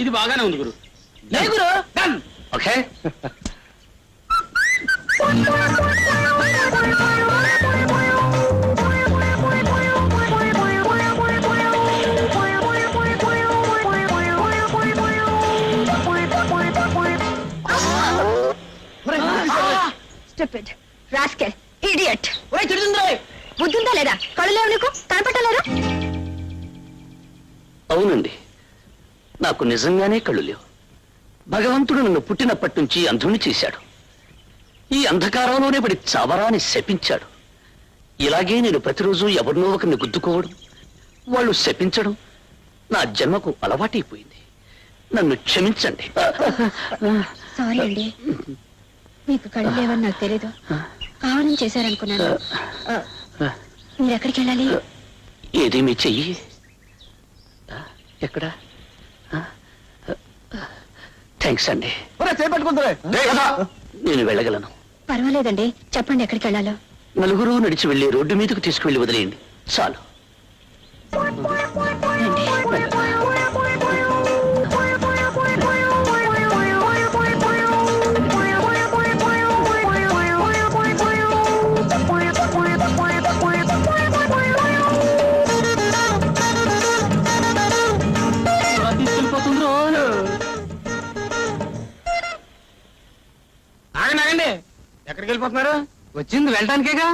ఇది బాగానే ఉంది గురు. గురు ఓకే Stupid, rascal, idiot. తిడుతుందో బుద్ధుందా లేదా? కళ్ళు లేవు నీకు? కనపట్టలేరు? అవునండి, నాకు నిజంగానే కళ్ళు లేవు. భగవంతుడు నన్ను పుట్టినప్పటి నుంచి అంధుని చేశాడు. ఈ అంధకారంలోనే పడి చావరాని శపించాడు. ఇలాగే నేను ప్రతిరోజు ఎవరినో ఒకరిని గుద్దుకోవడం, వాళ్ళు శపించడం నా జన్మకు అలవాటైపోయింది. నన్ను క్షమించండి. సారీ అండి, మీకు కళ్ళు లేవని నాకు తెలీదు. కావాలని చేశారనుకున్నాను. మీరు ఎక్కడికి వెళ్ళాలి? ఏది మీ చెయ్యి? ఎక్కడ? థ్యాంక్స్ అండి. నేను వెళ్ళగలను. పర్వాలేదండి, చెప్పండి ఎక్కడికి వెళ్ళాలో. నలుగురు నడిచి వెళ్ళి రోడ్డు మీదకు తీసుకువెళ్ళి వదిలేయండి చాలు. ఆగండి, ఎక్కడికి వెళ్ళిపోతున్నారు? వచ్చింది వెళ్ళటానికేగా.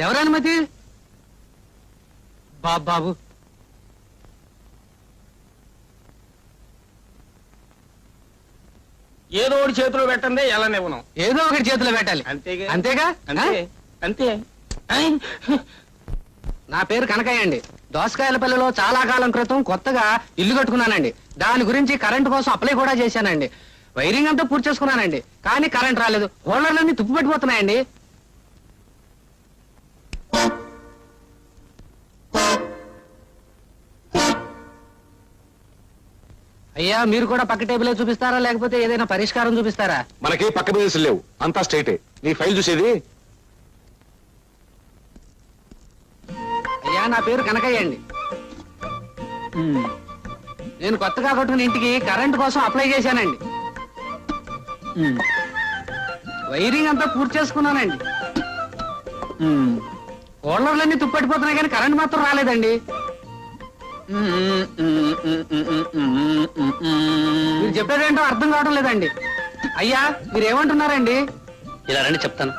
ఎవరు అనుమతి? బాబు ఏదో ఒకటి చేతిలో పెట్టండి, ఎలా నివ్వను. ఏదో ఒకటి చేతిలో పెట్టాలి. అంతేగా అంతేగా. అంతే. నా పేరు కనకయ్య అండి. దోసకాయలపల్లిలో చాలా కాలం క్రితం కొత్తగా ఇల్లు కట్టుకున్నానండి. దాని గురించి కరెంటు కోసం అప్లై కూడా చేశానండి. వైరింగ్ అంతా పూర్తి చేసుకున్నానండి, కానీ కరెంట్ రాలేదు. హోల్డర్లన్నీ తుప్పు పెట్టిపోతున్నాయండి. అయ్యా, మీరు కూడా పక్క టేబులే చూపిస్తారా, లేకపోతే ఏదైనా పరిష్కారం చూపిస్తారా? మనకి పక్క బిజినెస్ లేవు, అంతా స్ట్రైటే. నీ ఫైల్ చూసేది. అయ్యా, నా పేరు కనకయ్య అండి. నేను కొత్తగా కట్టుకున్న ఇంటికి కరెంటు కోసం అప్లై చేశానండి. వైరింగ్ అంతా పూర్తి చేసుకున్నానండి. హోల్డర్లన్నీ తుప్పట్టిపోతున్నాయి, కానీ కరెంట్ మాత్రం రాలేదండి. మీరు చెప్పేదేంటో అర్థం కావడం లేదండి. అయ్యా, మీరేమంటున్నారండి? ఇలా రండి చెప్తాను.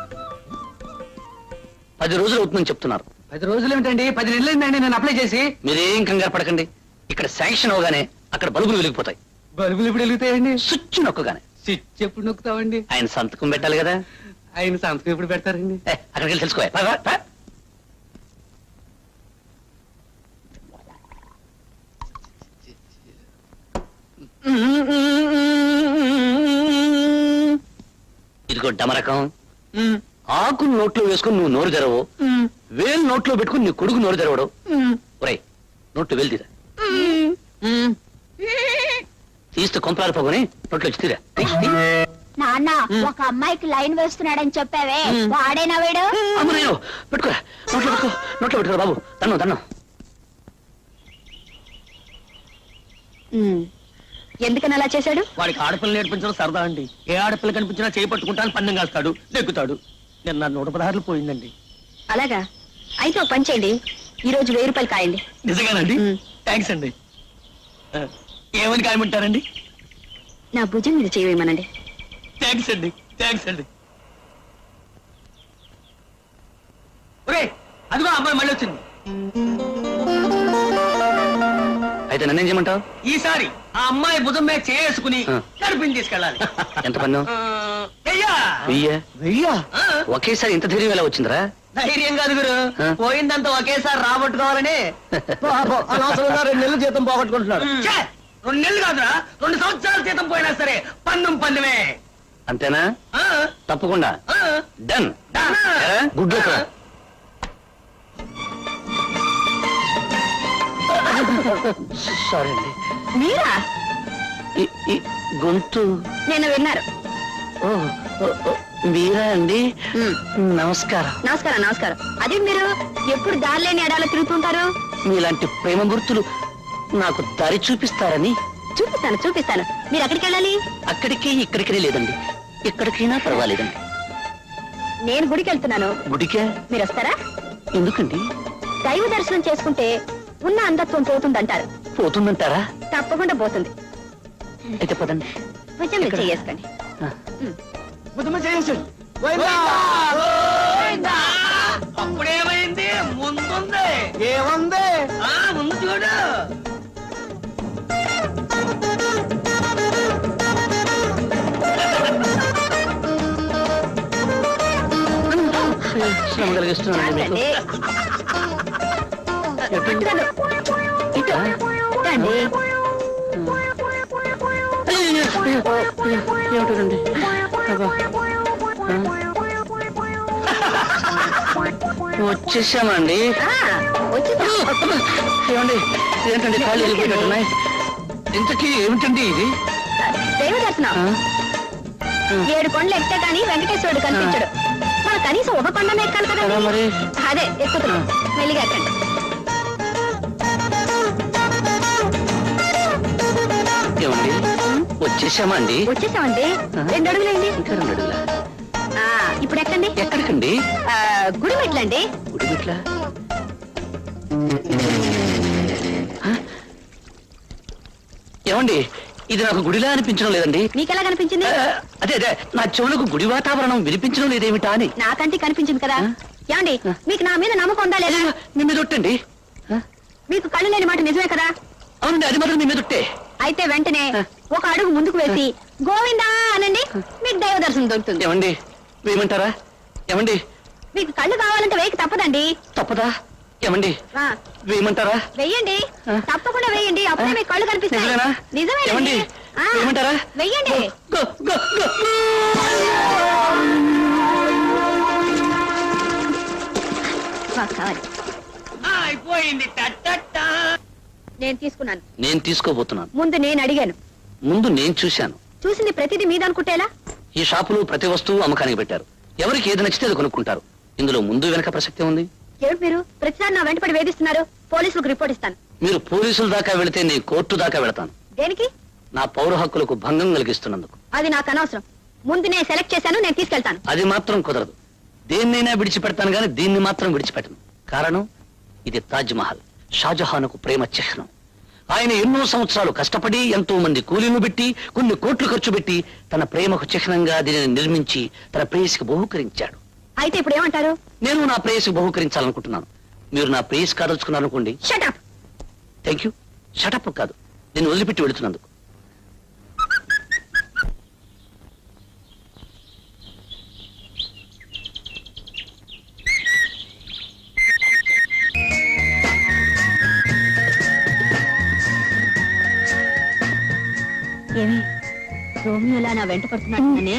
10 రోజులు అవుతుందని చెప్తున్నారు. 10 రోజులు ఏమిటండి? 10 నెలలు అయిందండి నేను అప్లై చేసి. మీరేం కంగారు పడకండి. ఇక్కడ శాంక్షన్ అవగానే అక్కడ బల్బులు వెలిగిపోతాయి. బల్బులు ఎప్పుడు వెలుగుతాయండి? స్విచ్ నొక్కగానే. స్విచ్ ఎప్పుడు నొక్కుతామండి? ఆయన సంతకం పెట్టాలి కదా. ఆయన సంతకం ఎప్పుడు పెడతారండి? అక్కడికి వెళ్ళి తెలుసుకో. ఇదిగో డమరకం. ఆకు నోట్లో వేసుకుని నువ్వు నోరు తెరవు, వేలు నోట్లో పెట్టుకుని నీ కొడుకు నోరు తెరవడు. ఒరేయ్, నోట్లో వేలు తీరా. తీస్తే కొంపరాలు పోగొని నోట్లో వచ్చి తీరా. నాన్న, ఒక అమ్మాయికి లైన్ వేస్తున్నాడని చెప్పావే, వాడేనా వీడు? అమ్మో, పెట్టుకోరా. నోట్లో పెట్టుకోరా బాబు. తన్ను ఎందుకని అలా చేశాడు? వాడికి ఆడపిల్ల నేర్పించడం సరదా అండి. ఏ ఆడపిల్ల కనిపించినా చేయి పట్టుకుంటాను, పందెం కాస్తాడు, నెగ్గుతాడు. నిన్న 116 పోయిందండి. అలాగా? అయితే ఒక పని చేయండి, ఈ రోజు 1000 రూపాయలు కాయండి. నిజంగానండి? థ్యాంక్స్ అండి. ఏమని కాయమంటారండి? నా భుజం మీద చేయమనండి. థ్యాంక్స్ అండి. అదిగో అమ్మాయి మళ్ళీ వచ్చింది. అయితే నన్నేం చేయమంటావు? ఈసారి ఆ అమ్మాయి భుజం మీద చేసుకుని కడుపుని తీసుకెళ్ళాలి. ఎంత పన్ను? 1000. ఒకేసారి ఇంత ధైర్యం ఎలా వచ్చిందిరా? ధైర్యం కాదు గురు, పోయిందంతా ఒకేసారి రాబట్టుకోవాలని. 2 నెలలు జీతం పోగొట్టుకుంటున్నాడు. 2 నెలలు కాదురా, 2 సంవత్సరాల జీతం పోయినా సరే పందెమే. అంతేనా? తప్పకుండా. డన్. Good luck. సారీ అండి. మీరా? గొంతు నేను విన్నారు. మీరా అండి? నమస్కారం. నమస్కారం. అదే మీరు ఎప్పుడు దారిలేని ఎడాలో తిరుగుతుంటారు? మీలాంటి ప్రేమ గుర్తులు నాకు దారి చూపిస్తారని. చూపిస్తాను మీరు ఎక్కడికి వెళ్ళాలి? అక్కడికి ఇక్కడికి లేదండి, ఎక్కడికైనా పర్వాలేదండి. నేను గుడికి వెళ్తున్నాను. గుడికే? మీరు వస్తారా? ఎందుకండి? దైవ దర్శనం చేసుకుంటే ఉన్న అంధత్వం పోతుందంటారు. పోతుందంటారా? తప్పకుండా పోతుంది. అయితే పదండి. కొంచెం మీరు చేసుకోండి. అప్పుడేమైంది? ముందుంది. ఏముంది? ముందు చూడు. శ్రమ కలిగిస్తున్నాను మీకు. పట్టుదల. ఇటు. రండి. ఏమిటండి? వచ్చేసామండి. వచ్చేసాం. ఏమండి ఏంటండి కాళ్ళు వెళ్ళిపోయినట్టున్నాయి? ఇంతకీ ఏమిటండి ఇది? దైవ దర్శనం. 7 కొండలు ఎక్కితే కానీ వెంకటేశ్వరుడు కనిపించడు. మన కనీసం ఒక కొండనే ఎక్కాలి కదా. ఎలా మరి? అదే ఎక్కుతున్నాం. మెల్లిగా ఎక్కండి. ఏమండి వచ్చేసామండి. వచ్చేసామండి. 2 అడుగులేండి. ఇంకా 2 అడుగులా? ఇప్పుడు ఎక్కండి. ఎక్కడికండి? గుడి మెట్లండి. గుడి మెట్ల? ఏమండి ఇది నాకు గుడిలా అనిపించడం లేదండి. మీకెలా కనిపించింది? అదే అదే నా చెవులకు గుడి వాతావరణం వినిపించడం లేదేమిటా అని. నాకంటే కనిపించింది కదా. ఏమండి మీకు నా మీద నమ్మకం ఉందా లేదా? మీ మీద ఒట్టండి. మీకు కళ్ళు లేని మాట నిజమే కదా. అవునండి, అది మాత్రం మీ మీద ఒట్టే. అయితే వెంటనే ఒక అడుగు ముందుకు వేసి గోవిందా అనండి. మీకు దైవ దర్శనం దొరుకుతుంది. ఏమండి వేయమంటారా? ఏమండి మీకు కళ్ళు కావాలంటే వేయక తప్పదండి. తప్పదా? ఏమండి ఆ, వేయమంటారా? వెయ్యండి. తప్పకుండా వేయండి. అప్పుడే మీకు కళ్ళు కనిపిస్తాయి. నిజమేనా? నిజమేనండి. ఏమండి ఆ, వేయమంటారా? వెయ్యండి. Go, go, go. మాకు కావాలి. అయిపోయింది. టట్టట్టా. నేను తీసుకున్నాను. నేను తీసుకోబోతున్నాను. ముందు నేను అడిగాను. ముందు నేను చూశాను. చూసింది ప్రతిదీ మీదనుకుంటేలా? ఈ షాపులో ప్రతి వస్తువు అమ్మకానికి పెట్టారు. ఎవరికి ఏది నచ్చితే అది కొనుక్కుంటారు. ఇందులో ముందు వెనక ప్రసక్తి ఉంది. ఏమిటి మీరు ప్రతిసారి నా వెంటపడి వేధిస్తున్నారు? పోలీసులకు రిపోర్ట్ ఇస్తాను. మీరు పోలీసుల దాకా వెళితే నేను కోర్టు దాకా వెళతాను. దేనికి? నా పౌర హక్కులకు భంగం కలిగిస్తున్నందుకు. అది నాకు అనవసరం. ముందు నేను సెలెక్ట్ చేశాను. నేను తీసుకెళ్తాను. అది మాత్రం కుదరదు. దేన్నైనా విడిచిపెడతాను కానీ దీన్ని మాత్రం విడిచిపెట్టను. కారణం ఇది తాజ్ మహల్, షాజహాన్కు ప్రేమ చిహ్నం. ఆయన ఎన్నో సంవత్సరాలు కష్టపడి ఎంతో మంది కూలీలు పెట్టి కొన్ని కోట్లు ఖర్చు పెట్టి తన ప్రేమకు చిహ్నంగా దీనిని నిర్మించి తన ప్రేయసికి బహుకరించాడు. అయితే ఇప్పుడు ఏమంటారు? నేను నా ప్రేయసికి బహుకరించాలనుకుంటున్నాను. మీరు నా ప్రేయసి కాదలుచుకున్నారనుకోండి. షటప్. Thank you. షటప్ కాదు, నేను వదిలిపెట్టి వెళుతున్నందుకు. ఏమి రోమియోలా నా వెంట పడుతున్నాడనే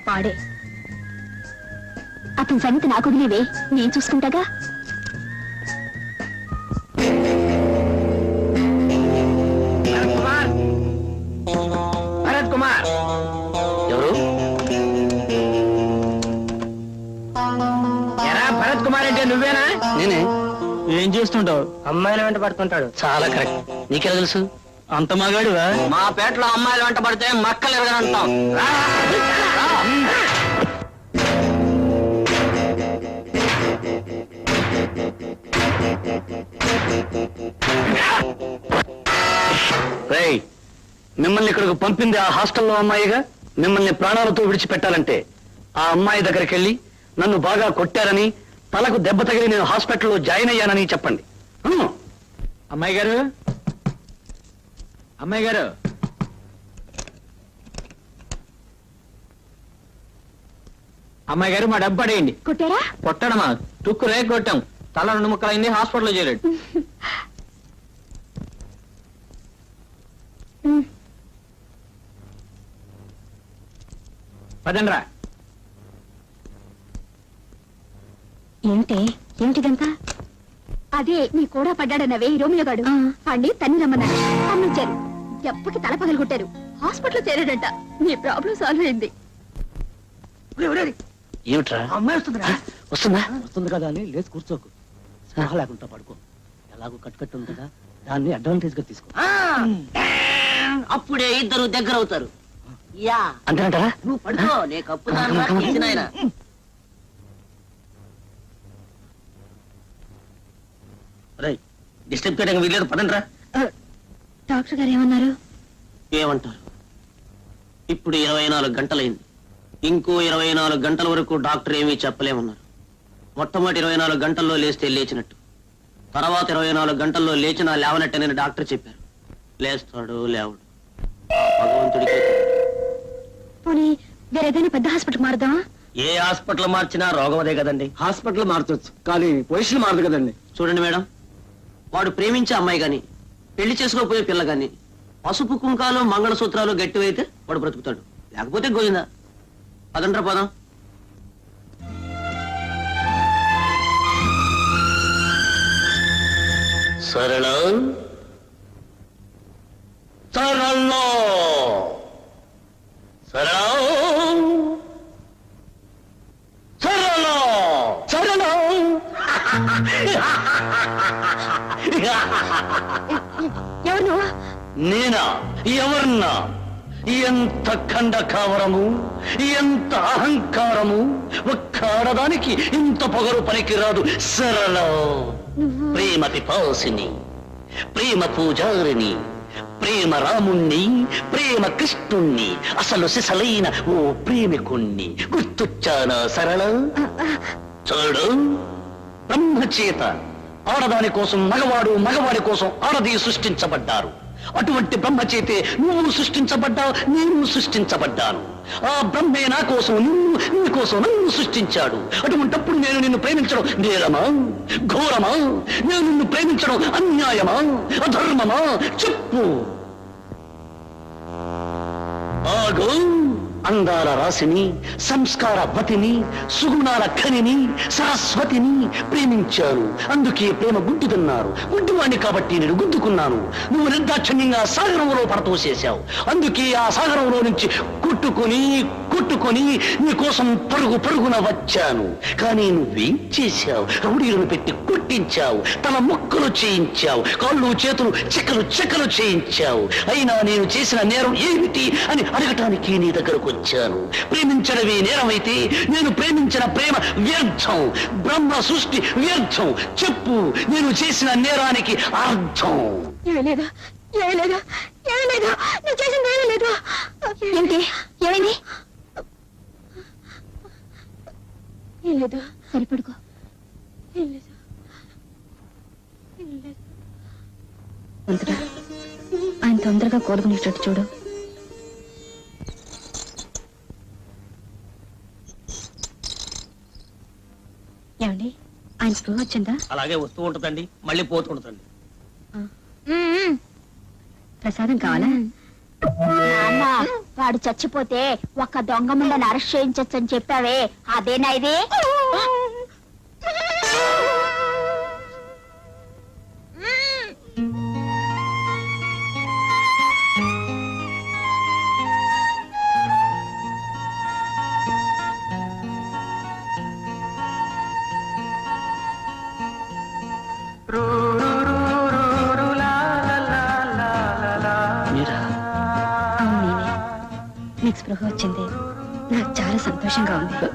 పాడే. అతని సంగతి నాకు వదిలేవే, నేను చూసుకుంటాగా. భరత్ కుమార్. ఎవరు? ఎరా భరత్ కుమార్ అంటే నువ్వేనా? నేనే. ఏం చేస్తుంటావు? అమ్మాయిల వెంట పడుతుంటాడు. చాలా కరెక్ట్. నీకెలా తెలుసు? అంత మగాడువా? మా పేటలో అమ్మాయిల వెంట పడితే మక్కలు ఎరగనంటాం. రేయ్, మిమ్మల్ని ఇక్కడికి పంపింది ఆ హాస్టల్లో అమ్మాయిగా. మిమ్మల్ని ప్రాణాలతో విడిచిపెట్టాలంటే ఆ అమ్మాయి దగ్గరికి వెళ్ళి నన్ను బాగా కొట్టారని, తలకు దెబ్బ తగిలి నేను హాస్పిటల్లో జాయిన్ అయ్యానని చెప్పండి. అమ్మాయి గారు, అమ్మాయి గారు, అమ్మాయి గారు మా డబ్బు పడేయండి. కొట్టారా? కొట్టడమా? తుక్కు రేగ కొట్టాం. తల 2 ముక్కలైంది. హాస్పిటల్లో చేరాడు. పదండ్రా. ఏమిటిదంతా? అదే నీ కూడా పడ్డాడన్నవే రోమియో గాడు. వాడిని తన్ని రమ్మన్నాడు. పంపించారు. ఎప్పటికి తల పగలు కొట్టారు. హాస్పిటల్లో చేరాడంట. నీ ప్రాబ్లం సాల్వ్ అయింది. ఏమిట్రా? అమ్మాయి వస్తుందిరా. వస్తుందా? వస్తుంది కదా అని లేచి కూర్చోకు. సలహా లేకుండా పడుకో. ఎలాగో కట్టుకట్టు ఉంది కదా, దాన్ని అడ్వాంటేజ్ గా తీసుకో. అప్పుడే ఇద్దరు దగ్గర అవుతారు. యా అంతేనంటారా? నువ్వు పడుకో, నే కప్పు నాయన. డిస్టర్బ్ చేయడానికి వీల్లేదు, పదండ్రా. డాక్టర్ గారు ఏమన్నారు? ఏమంటారు? ఇప్పుడు 24 గంటలైంది. ఇంకో 24 గంటల వరకు డాక్టర్ ఏమీ చెప్పలేమన్నారు. మొట్టమొదటి 24 గంటల్లో లేస్తే లేచినట్టు, తర్వాత 24 గంటల్లో లేచినా లేవనట్టేనని డాక్టర్ చెప్పారు. లేస్తాడు లేవడు, భగవంతుడికి. పోనీ వేరేదైనా పెద్ద హాస్పిటల్ మారుదామా? ఏ హాస్పిటల్ మార్చినా రోగం అదే కదండి. హాస్పిటల్ మార్చొచ్చు, కానీ పొజిషన్ మారదు కదండి. చూడండి మేడం, వాడు ప్రేమించే అమ్మాయి గాని, పెళ్లి చేసుకోపోయే పిల్ల గాని, పసుపు కుంకాలు మంగళసూత్రాలు గట్టివైతే వాడు బ్రతుకుతాడు, లేకపోతే గోయిందా. పదండ్రా పదం. సరళ సరళ సరళ సరళ సరళ ఎవరు నువ్వు? నేనా? ఎవర్నా? ఎంత ఖండకావరము, ఎంత అహంకారము! ఒక్క ఆడదానికి ఇంత పొగరు పనికిరాదు. సరళ ప్రేమ పిపాసిని, ప్రేమ పూజారిని, ప్రేమ రాముణ్ణి, ప్రేమ కృష్ణుణ్ణి, అసలు సిసలైన ఓ ప్రేమికుణ్ణి. గుర్తొచ్చానా సరళ? చూడు, బ్రహ్మచేత ఆడదాని కోసం మగవాడు, మగవాడి కోసం ఆడది సృష్టించబడ్డారు. అటువంటి బ్రహ్మచేతే నువ్వు సృష్టించబడ్డావు, నేను సృష్టించబడ్డాను. ఆ బ్రహ్మే నా కోసం నువ్వు, నీ కోసం నన్ను సృష్టించాడు. అటువంటప్పుడు నేను నిన్ను ప్రేమించడం నేరమా, ఘోరమా? నేను నిన్ను ప్రేమించడం అన్యాయమా, అధర్మమా? చెప్పు. ఆగు. అందాల రాశిని, సంస్కార వతిని, సుగుణాల ఖనిని, సరస్వతిని ప్రేమించాను. అందుకే ప్రేమ గుడ్డిదన్నారు. గుడ్డివాణ్ణి కాబట్టి నేను గుద్దుకున్నాను. నువ్వు నిర్దాక్షిణ్యంగా సాగరంలో పడతోసేశావు. అందుకే ఆ సాగరంలో నుంచి కొట్టుకొని నీ కోసం పరుగున వచ్చాను. కానీ నువ్వేం చేశావు? రౌడీలను పెట్టి కొట్టించావు, తల ముక్కలు చేయించావు, కాళ్ళు చేతులు చెక్కలు చేయించావు. అయినా నేను చేసిన నేరం ఏమిటి అని అడగటానికి నీ దగ్గరకు వచ్చాను. ప్రేమించడమే నేరమైతే నేను ప్రేమించిన ప్రేమ వ్యర్థం, బ్రహ్మ సృష్టి వ్యర్థం. చెప్పు, నేను చేసిన నేరానికి అర్థం. ఏమీ లేదు, నేను చేసింది ఏమీ లేదు. ఏంటి? ఏమైంది? ఏం లేదు. సరిపడుకో. ఏం లేదు. ఆయన తొందరగా కోలుకునేటట్టు చూడు. ఏమండి, ఆయన స్పృహ వచ్చిందా? అలాగే వస్తూ ఉంటుందండి, మళ్ళీ పోతూ ఉంటుందండి. ప్రసాదం కావాలా? నాన్న, వాడు చచ్చిపోతే ఒక్క దొంగ ముందని అరెస్ట్ చేయించొచ్చని చెప్పావే, అదేనా ఇది? నీకు స్పృహ వచ్చింది, నాకు చాలా సంతోషంగా ఉంది.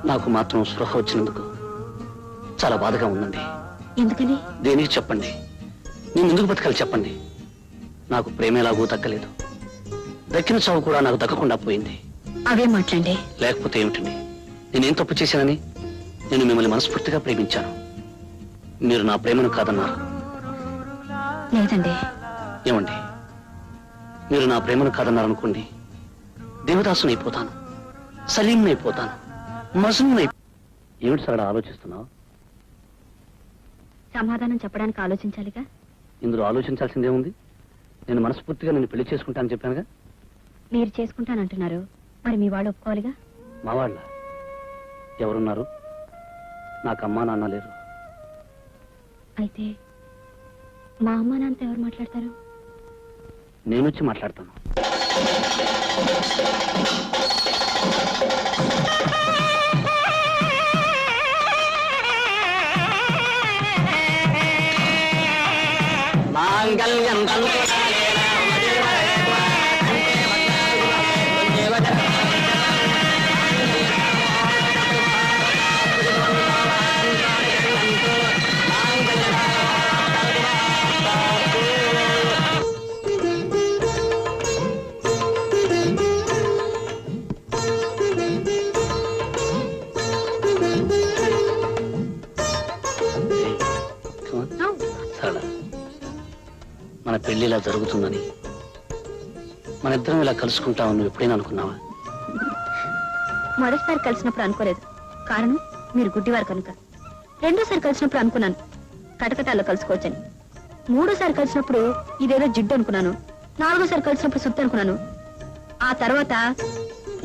నాకు మాత్రం స్పృహ వచ్చినందుకు చాలా బాధగా ఉందండి. ఎందుకని? దేనికి చెప్పండి, నేను ఎందుకు బతకాలి చెప్పండి. నాకు ప్రేమేలాగూ దక్కలేదు, దక్కిన చావు కూడా నాకు దక్కకుండా పోయింది. అవే మాట్లాడండి. లేకపోతే ఏమిటండి, నేనేం తప్పు చేశానని? నేను మిమ్మల్ని మనస్ఫూర్తిగా ప్రేమించాను, మీరు నా ప్రేమను కాదన్నారు. లేదండి. ఏమండి, మీరు నా ప్రేమను కాదన్నారనుకోండి, దేవదాసునైపోతాను, సలీంనైపోతాను, మజనూనై. ఏమిటి సార్ ఆలోచిస్తున్నావు? సమాధానం చెప్పడానికి ఆలోచించాలిగా. ఇందులో ఆలోచించాల్సిందేముంది? నేను మనస్ఫూర్తిగా నిన్ను పెళ్లి చేసుకుంటానని చెప్పానుగా. మీరు చేసుకుంటానంటున్నారు, మరి మీ వాళ్ళు ఒప్పుకోవాలిగా. మా వాళ్ళ ఎవరున్నారు? నాకు అమ్మా నాన్న లేరు. అయితే మా అమ్మ నాన్నతో ఎవరు మాట్లాడతారు? నేనొచ్చి మాట్లాడతాను. సరళ, మన పెళ్లి ఇలా జరుగుతుందని, మన ఇద్దరం ఇలా కలుసుకుంటామని నువ్వు ఎప్పుడైనా అనుకున్నావా? మొదటిసారి కలిసినప్పుడు అనుకోలేదు, కారణం మీరు గుడ్డివారు కనుక. రెండోసారి కలిసినప్పుడు అనుకున్నాను కటకటాల్లో కలుసుకోవచ్చని. మూడోసారి కలిసినప్పుడు ఇదేదో జిడ్డు అనుకున్నాను. నాలుగోసారి కలిసినప్పుడు సుత్తు అనుకున్నాను. ఆ తర్వాత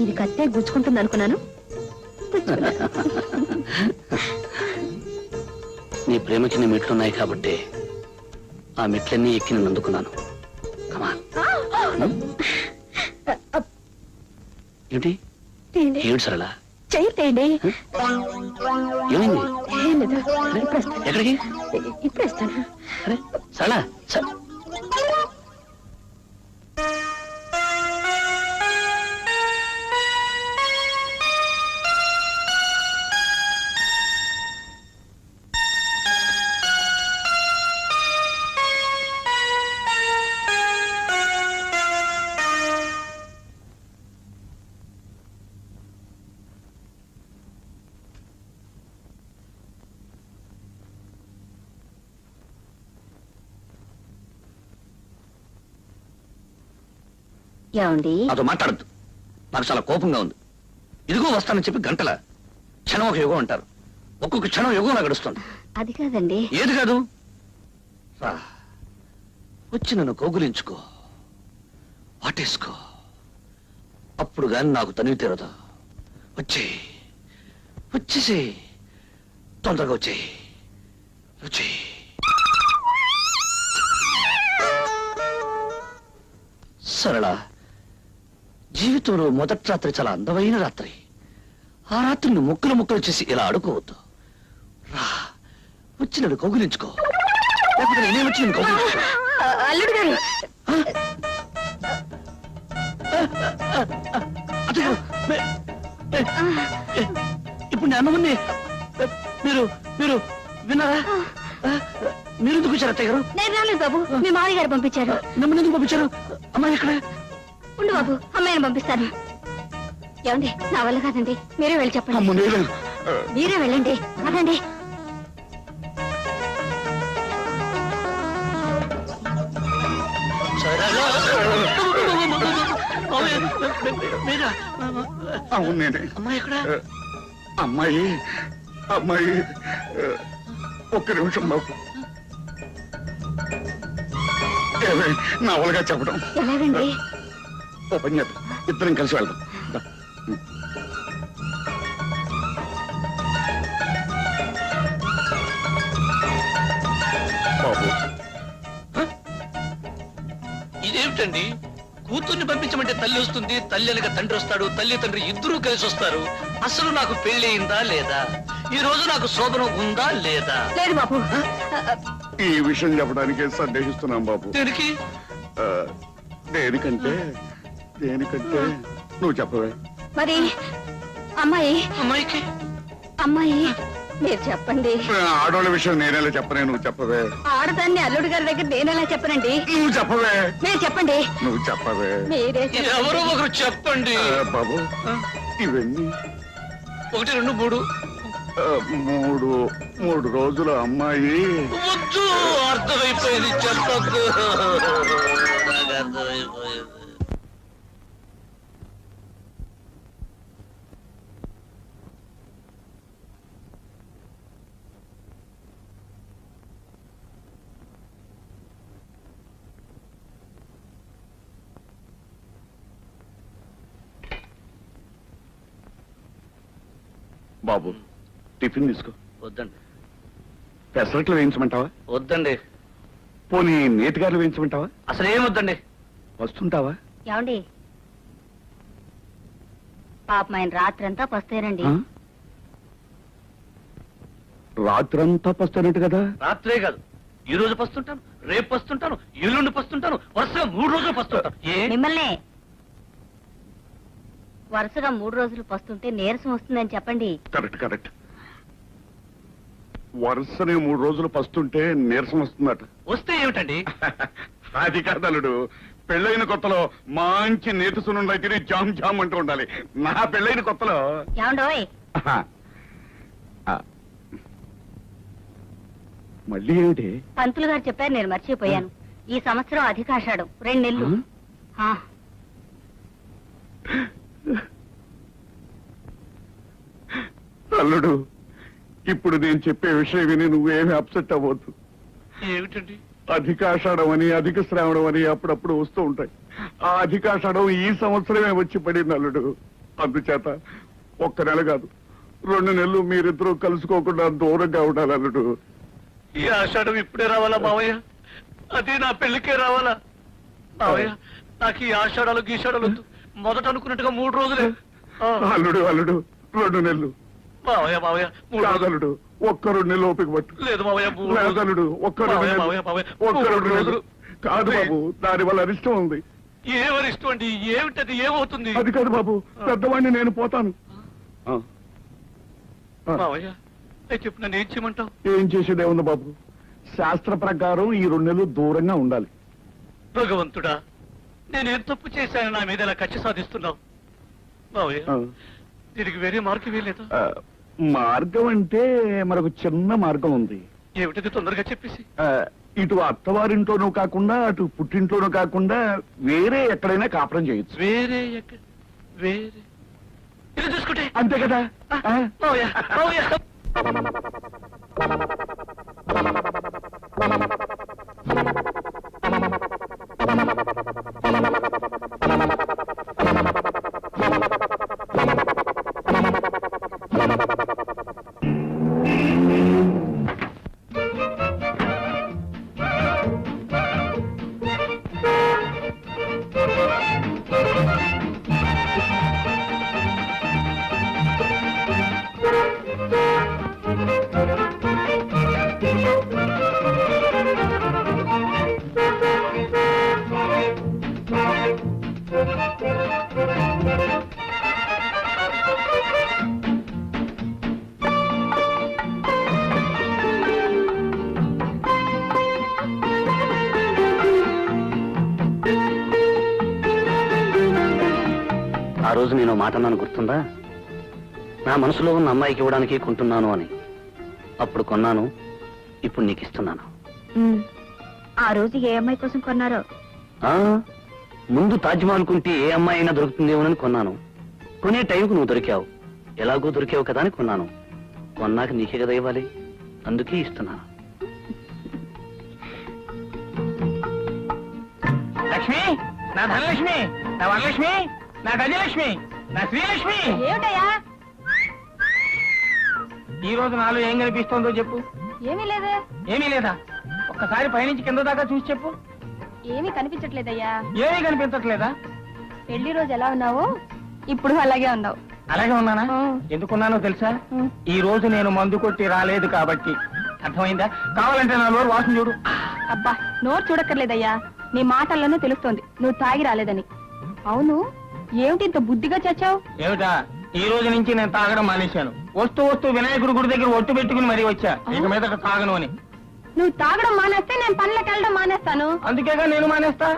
ఇది కత్తే గుచ్చుకుంటుంది అనుకున్నాను. నీ ప్రేమకి నీ మెట్లున్నాయి కాబట్టి ఆ మెట్లన్నీ ఎక్కి నేను అందుకున్నాను. కమాన్. ఏంటి ఏడు సరళ? చెయ్యండి. ఏమైంది? ఏం లేదు. ఇప్పుడు వస్తాను. ఎక్కడికి? ఇప్పుడు వస్తాను. అరే సరళ, ఏమండి? నాతో మాట్లాడద్దు. నాకు చాలా కోపంగా ఉంది. ఇదిగో వస్తానని చెప్పి గంటల క్షణం ఒక యుగం అంటారు. ఒక్కొక్క క్షణం యుగంలా గడుస్తుంది. అది కాదండి. ఏది కాదు? రా, వచ్చి నన్ను కౌగులించుకో, వాటేసుకో. అప్పుడు గాని నాకు తనివి తీరదు. వచ్చేసి తొందరగా వచ్చేయి. సరళ, జీవితంలో మొదటి రాత్రి చాలా అందమైన రాత్రి. ఆ రాత్రిని ముక్కలు చేసి ఇలా అడుకోవద్దు. రా, వచ్చి నన్ను కౌగులించుకో. లేకపోతే నేనే వచ్చి నేను కౌగులించుకో. అల్లుడు గారు, అదిగో, ఇప్పుడు నేను అన్నమని మీరు విన్నారా? మీరు ఎందుకు వచ్చారు అత్తయ్య గారు? నేను రాలేదు బాబు, మీ మామయ్య గారు పంపించారు. నమ్మని ఎందుకు పంపించారు? అమ్మాయి ఎక్కడ? ఉండు బాబు, అమ్మాయిని పంపిస్తాను. ఏమండి, నా వల్ల కాదండి, మీరే వెళ్ళి చెప్పండి. మీరే వెళ్ళండి, అదండి. అవును నేనే. అమ్మాయి ఎక్కడ? అమ్మాయి ఒక్క నిమిషం బాబు. నా వాళ్ళగా చెప్పడం ఎలాగండి? ఓ పని చేద్దాం, ఇద్దరం కలిసి వెళ్దాం. దా. బాబు, ఇదేమిటండి? కూతుర్ని పంపించమంటే తల్లి వస్తుంది, తల్లి అనగా తండ్రి వస్తాడు, తల్లి తండ్రి ఇద్దరూ కలిసి వస్తారు. అసలు నాకు పెళ్లి అయిందా లేదా? ఈ రోజు నాకు శోభనం ఉందా లేదా? లేదు బాబు. ఈ విషయం చెప్పడానికే సందేహిస్తున్నాం బాబు. దేనికి? దేనికంటే నువ్వు చెప్పవే. మరి అమ్మాయి అమ్మాయికి మీరు చెప్పండి. ఆడోళ్ళ విషయం నేనేలా చెప్పనే, నువ్వు చెప్పవే. ఆడదాన్ని అల్లుడు గారి దగ్గర నేనెలా చెప్పనండి? నువ్వు చెప్పవే. మీరు చెప్పండి. నువ్వు చెప్పవే. మీరే ఎవరో ఒకరు చెప్పండి. బాబు, ఇవన్నీ 1, 2, 3. 3 రోజుల అమ్మాయి. వద్దు, అర్థమైపోయింది, చెప్పద్దు. నాకు అర్థమైపోయింది. బాబు, టిఫిన్ తీసుకో. వద్దండి. పెసరట్లు వేయించమంటావా? వద్దండి. పోనీ నేతిగారులు వేయించమంటావా? అసలు ఏం వద్దండి. వస్తుంటావా? ఏమండి, పాపం ఆయన రాత్రంతా పస్తేనండి. ఆ? రాత్రంతా పస్తానంట కదా. రాత్రే కాదు, ఈ రోజు పస్తుంటాను, రేపు పస్తుంటాను, ఎల్లుండి పస్తుంటాను, వరుసగా 3 రోజులు పస్తుంటాను. మిమ్మల్ని వరుసగా 3 రోజులు పస్తుంటే నీరసం వస్తుందని చెప్పండి. Correct correct. వరుసని 3 రోజులు పస్తుంటే నీరసం వస్తుందట. వస్తే ఏమిటండి? అది కాదలుడు, పెళ్ళైన కొత్తలో మంచి నీటి సున్నం దగ్గర జామ్ జామ్ అంటూ ఉండాలి. నా పెళ్ళైన కొత్తలో ఏమండోయ్, మళ్ళీ ఏమిటి? పంతులు గారు చెప్పారు, నేను మర్చిపోయాను. ఈ సంవత్సరం అధికాషాఢం 2 నెలలు. ఆ, అల్లుడు, ఇప్పుడు నేను చెప్పే విషయం విని నువ్వేమి అప్సెట్ అవ్వద్దు. ఏమిటండి? అధికాషాఢం అని అధిక శ్రావణం అని అప్పుడప్పుడు వస్తూ ఉంటాయి. ఆ అధికాషాఢం ఈ సంవత్సరమే వచ్చి పడింది అల్లుడు. అందుచేత 1 నెల కాదు, 2 నెలలు మీరిద్దరూ కలుసుకోకుండా దూరంగా ఉండాలి అల్లుడు. ఈ ఆషాఢం ఇప్పుడే రావాలా మావయ్య? అది నా పెళ్లికే రావాలా మావయ్య? నాకు ఈ ఆషాఢాలు గీషాఢాలు వద్దు. మొదట అనుకున్నట్టుగా 3 రోజులే. అల్లుడు అల్లుడు 2 నెలలు మావయ్య మావయ్య 3 రోజులు. కాదలుడు, 1-2 నెలలు ఓపిక పట్టు. లేదు మావయ్య 3 రోజులు. లేదలుడు, 1-2 మావయ్య, నెలలు. మావయ్య, మావయ్య, 1-2 3 నెలలు రోజులు. కాదు బాబు, దాని వల్ల అరిష్టం ఉంది. ఏమని ఇష్టం అండి? ఏమిటది? ఏమవుతుంది? అది కాదు బాబు, పెద్దవాడిని నేను పోతాను. మావయ్య అయితే చెప్పు, నన్ను ఏం చేయమంటావు? ఏం చేసేదే ఉంది బాబు, శాస్త్ర ప్రకారం ఈ 2 నెలలు దూరంగా ఉండాలి. భగవంతుడా, నేనేం తప్పు చేశాను నా మీద ఇలా కక్ష సాధిస్తున్నావు? మావయ్య, ఆ. దీనికి వేరే మార్గం వేయలేదా? ఆ, మార్గం అంటే మరొక చిన్న మార్గం ఉంది. ఏమిటది? తొందరగా చెప్పేసి. ఆ, ఇటు అత్తవారింట్లోనూ కాకుండా అటు పుట్టింట్లోనూ కాకుండా వేరే ఎక్కడైనా కాపురం చేయొచ్చు. వేరే వేరే ఇది చూసుకుంటే అంతే కదా. ఆ? మావయ్య మావయ్య ఆ రోజు నేను మాట అన్నాను, గుర్తుందా? నా మనసులో ఉన్న అమ్మాయికి ఇవ్వడానికి కొంటున్నాను అని. అప్పుడు కొన్నాను, ఇప్పుడు నీకు ఇస్తున్నాను. ఆ రోజు ఏ అమ్మాయి కోసం కొన్నారో? ఆ, ముందు తాజ్మహల్ కుంటే ఏ అమ్మాయి అయినా దొరుకుతుందేమోనని కొన్నాను. కొనే టైంకు నువ్వు దొరికావు. ఎలాగో దొరికావు కదా అని కొన్నాను. కొన్నాక నీకే కదా ఇవ్వాలి, అందుకే ఇస్తున్నాను. లక్ష్మి, నా ధనలక్ష్మి, నా వరలక్ష్మి, నా గజలక్ష్మి, నా శ్రీలక్ష్మి. ఏమిటయ్యా? ఈ రోజు నాలో ఏం కనిపిస్తోందో చెప్పు. ఏమీ లేదే. ఏమీ లేదా? ఒక్కసారి పైనుంచి కింద దాకా చూసి చెప్పు. ఏమీ కనిపించట్లేదయ్యా. ఏమీ కనిపించట్లేదా? పెళ్లి రోజు ఎలా ఉన్నావో ఇప్పుడు అలాగే ఉన్నావు. అలాగే ఉన్నానా? ఆ. ఎందుకున్నానో తెలుసా? ఈ రోజు నేను మందు కొట్టి రాలేదు కాబట్టి. అర్థమైందా? కావాలంటే నా నోరు వాసన చూడు. అబ్బా, నోరు చూడక్కర్లేదయ్యా, నీ మాటల్లోనే తెలుస్తోంది నువ్వు తాగి రాలేదని. అవును, ఏమిటి ఇంత బుద్ధిగా చచ్చావు? ఏమిటా? ఈ రోజు నుంచి నేను తాగడం మానేశాను. వస్తూ వస్తూ వినాయకుడి గుడి దగ్గర ఒట్టు పెట్టుకుని మరీ వచ్చా, ఇక మీద తాగను అని. నువ్వు తాగడం మానేస్తే నేను పనులకు వెళ్ళడం మానేస్తాను. అందుకేగా నేను మానేస్తా.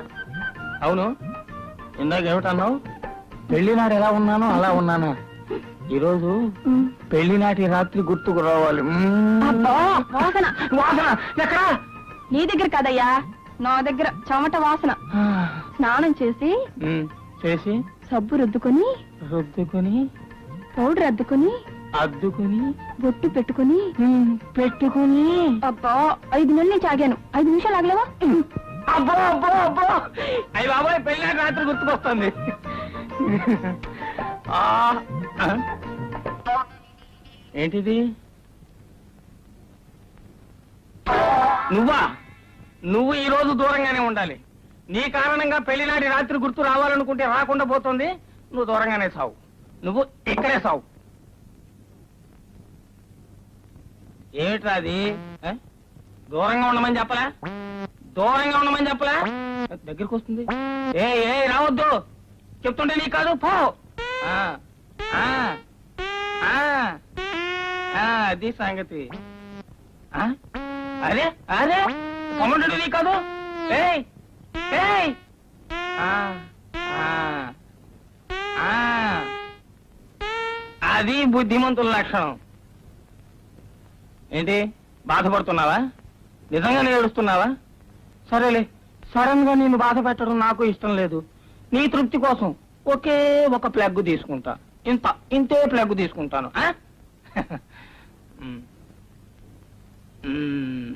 అవును, ఇందాక ఏమిటన్నావు? పెళ్లి నాడు ఎలా ఉన్నానో అలా ఉన్నానా? ఈ రోజు పెళ్లి నాటి రాత్రి గుర్తుకు రావాలి. అబ్బా, వాసన. వాసన ఎక్కడా? నీ దగ్గర కాదయ్యా, నా దగ్గర చెమట వాసన. స్నానం చేసి చేసి సబ్బు రుద్దుకొని పౌడర్ అద్దుకొని అద్దుకుని బొట్టు పెట్టుకుని పెట్టుకుని. అబ్బా, 5 నెలల నుంచి ఆగాను. 5 నిమిషాలు ఆగలేవా? అబ్బో అబ్బో అబ్బో, అయ్యి బాబాయ్, పెళ్లి నాటి రాత్రి గుర్తుకొస్తుంది. ఏంటిది? నువ్వా? నువ్వు ఈ రోజు దూరంగానే ఉండాలి. నీ కారణంగా పెళ్లి నాటి రాత్రి గుర్తు రావాలనుకుంటే రాకుండా పోతుంది. నువ్వు దూరంగానే సావు. నువ్వు ఇక్కడే సావు. ఏమిట్రా అది? దూరంగా ఉండమని చెప్పలా దూరంగా ఉండమని చెప్పలా దగ్గరికి వస్తుంది ఏ రావద్దు చెప్తుంటే నీకు కాదు పో ఆ, ఆ, ఆ, ఆ, అది సంగతి ఆ, అరే అరే కమ్మంటుంటే నీకు కాదు ఏయ్ ఏయ్ ఆ, ఆ, ఆ. అది బుద్ధిమంతుల లక్షణం ఏంటి బాధపడుతున్నావా నిజంగానే ఏడుస్తున్నావా సరేలే సడన్ గా నేను బాధ పెట్టడం నాకు ఇష్టం లేదు నీ తృప్తి కోసం ఒకే ఒక ప్లగ్ తీసుకుంటా ఇంతే ప్లగ్ తీసుకుంటాను ఆ? మ్. మ్.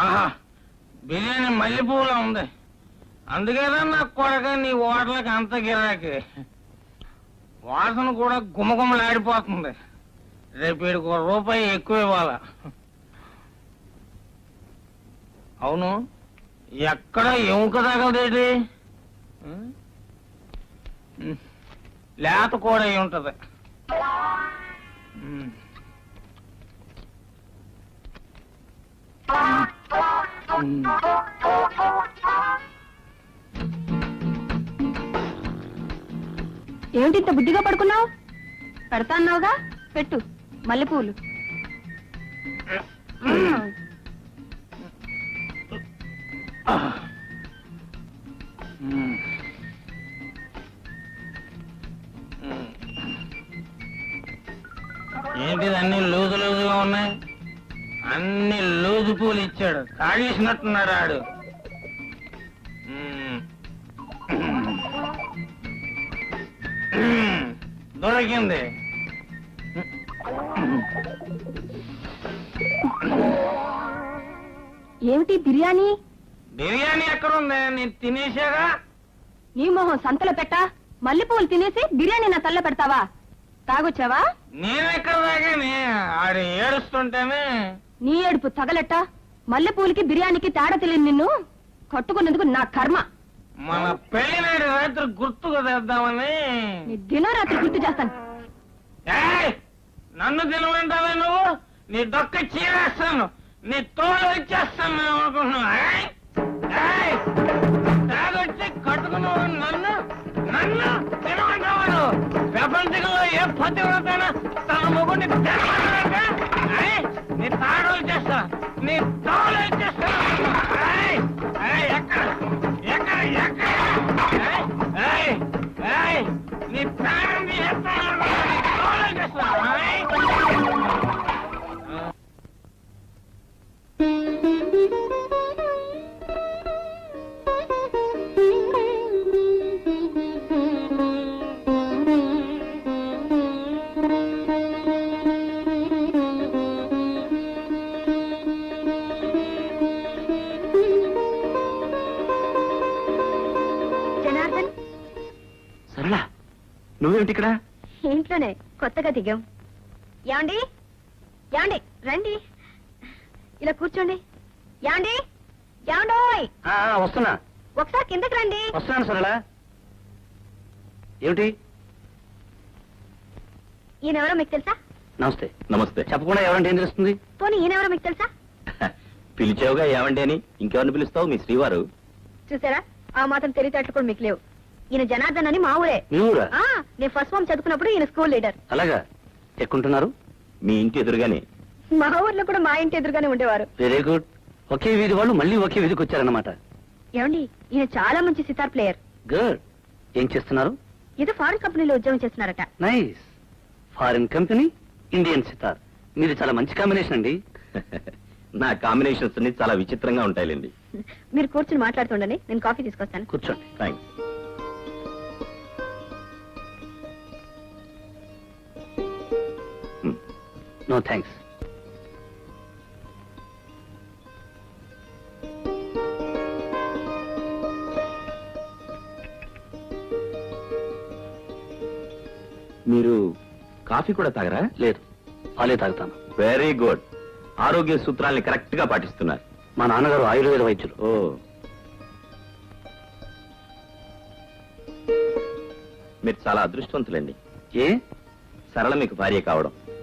ఆహా బిర్యానీ మల్లెపూలా ఉంది అందుకేనా నాకు కొడక నీ ఓటలకి అంత గిరాకి వాసన కూడా గుమగుమలాడిపోతుంది రేపు వీడికి రూపాయి ఎక్కువ ఇవ్వాలా అవును ఎక్కడ ఎముక తగలదేటి లేత కూడా అయి ఉంటది ఏమిటి ఇంత బుద్ధిగా పడుకున్నావు పెడతా అన్నావుగా పెట్టు మల్లెపూలు ఏంటిది అన్ని లూజు లూజుగా ఉన్నాయి అన్ని లూజు పూలు ఇచ్చాడు కాడేసినట్టున్నాడు ఆడు దొరికింది ఏమిటి బిర్యానీ బిర్యానీ ఎక్కడుంది నేను తినేసాగా నీ మొహం సంతలో పెట్టా మల్లెపూలు తినేసి బిర్యానీ నా తల్ల పెడతావా తాగొచ్చావా నేనెక్కడ దాకాని ఆడు ఏడుస్తుంటేనే నీ ఏడుపు తగలెట్ట మల్లెపూలకి బిర్యానీకి తేడా తెలియదు నిన్ను కట్టుకున్నందుకు నా కర్మ మన పెళ్లినాడు రాత్రి గుర్తుకు తెద్దామని నీ దినరాత్రి గుర్తు చేస్తాను ఏయ్! నన్ను తినమంటావే నువ్వు నీ దొక్క చీరేస్తాను నీ తోలు ఇచ్చేస్తాను అనుకుంటున్నావు తాగొచ్చి కట్టుకున్నావు నన్ను నన్ను తినమంటావాడు ప్రపంచంలో ఏ పతివ్రతైనా తన మొగుడిని తినమంటావా నీ తాడు ఇచ్చేస్తా నీ తోలు ఇచ్చేస్తా ఎక్కడ ఎక్కడ ఎక్కడ నీ ప్రాణం తీసేస్తాను తోలు ఇచ్చేస్తా జనార్దన్ సరళ నువ్వేమిటి ఇక్కడ ఇంట్లోనే కొత్తగా దిగాం యాండి యాండి రండి ఇలా కూర్చోండి యాండి యాండోయ్ వస్తున్నా ఒకసారి కిందకి రండి వస్తున్నాను సరళ ఏమిటి ఈయనెవరో మీకు తెలుసా నమస్తే నమస్తే చెప్పకుండా ఎవరంటే ఏం తెలుస్తుంది పోనీ ఈయనెవరో మీకు తెలుసా పిలిచావుగా ఏమంటే అని ఇంకెవరిని పిలుస్తావు మీ శ్రీవారు చూసారా ఆ మాత్రం తెలివితేటలు కూడా మీకు లేవు ఈయన జనార్దన్ అని మా ఊరే మీ ఊరా ఆ, నేను ఫస్ట్ ఫార్మ్ చదువుకున్నప్పుడు ఈయన స్కూల్ లీడర్ అలాగా ఎక్కుంటున్నారు మీ ఇంటి ఎదురుగానే మా ఊర్లో కూడా మా ఇంటి ఎదురుగానే ఉండేవారు వెరీ గుడ్ ఒకే వీధి వాళ్ళు మళ్ళీ ఒకే వీధికి వచ్చారన్నమాట ఏమండి ఈయన చాలా మంచి సితార్ ప్లేయర్ గుడ్ ఏం చేస్తున్నారు ఏదో ఫారిన్ కంపెనీలో ఉద్యోగం చేస్తున్నారట nice foreign company Indian sitar మీది చాలా మంచి కాంబినేషన్ అండి నా కాంబినేషన్స్ అన్ని చాలా విచిత్రంగా ఉంటాయిలేండి. మీరు కూర్చుని మాట్లాడుతుండండి, నేను కాఫీ తీసుకొస్తాను. కూర్చోండి. థ్యాంక్స్. No thanks. మీరు కాఫీ కూడా తాగరా? లేదు, పాలే తాగుతాను. Very good. ఆరోగ్య సూత్రాల్ని కరెక్ట్ గా పాటిస్తున్నారు. మా నాన్నగారు ఆయుర్వేద వైద్యులు. ఓ, మీరు చాలా అదృష్టవంతులండి. ఏ? సరళ మీకు భార్య కావడం.